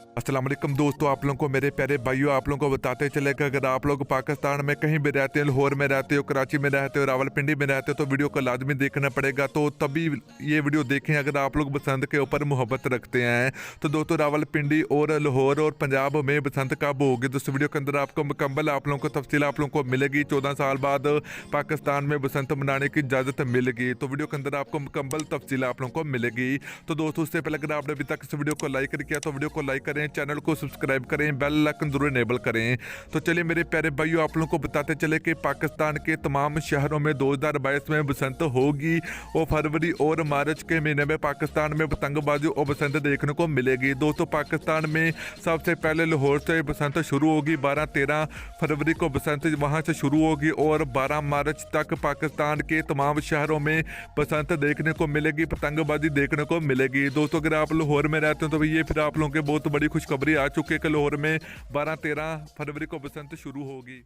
अस्सलाम वालेकुम दोस्तों, आप लोगों को मेरे प्यारे भाइयों, आप लोगों को बताते चले कि अगर आप लोग पाकिस्तान में कहीं भी रहते हैं, लाहौर में रहते हो, कराची में रहते हो, रावलपिंडी में रहते हो, तो वीडियो को लाजमी देखना पड़ेगा। तो तभी ये वीडियो देखें अगर आप लोग बसंत के ऊपर मोहब्बत रखते हैं। तो दोस्तों, रावलपिंडी और लाहौर और पंजाब में बसंत कब होगी, तो इस वीडियो के अंदर आपको मुकम्मल आप लोगों को तफसील आप लोगों को मिलेगी। 14 साल बाद पाकिस्तान में बसंत मनाने की इजाज़त मिलेगी, तो वीडियो के अंदर आपको मुकम्मल तफसील आप लोगों को मिलेगी। तो दोस्तों, उससे पहले अगर आपने अभी तक इस वीडियो को लाइक नहीं किया तो वीडियो को लाइक करें, चैनल को सब्सक्राइब करें, बेल आइकन जरूर इनेबल करें। तो चलिए मेरे प्यारे भाइयों, आप लोगों को बताते चले कि पाकिस्तान के तमाम शहरों में 2022 में बसंत होगी और फरवरी और मार्च के महीने में पाकिस्तान में पतंगबाजी और बसंत देखने को मिलेगी। दोस्तों, पाकिस्तान में सबसे पहले लाहौर से बसंत शुरू होगी। 12-13 फरवरी को बसंत वहां से शुरू होगी और 12 मार्च तक पाकिस्तान के तमाम शहरों में बसंत देखने को मिलेगी, पतंगबाजी देखने को मिलेगी। दोस्तों, अगर आप लाहौर में रहते हो तो ये फिर आप लोगों के बहुत बड़ी खुशखबरी आ चुकी है कि लाहौर में 12-13 फरवरी को बसंत शुरू होगी।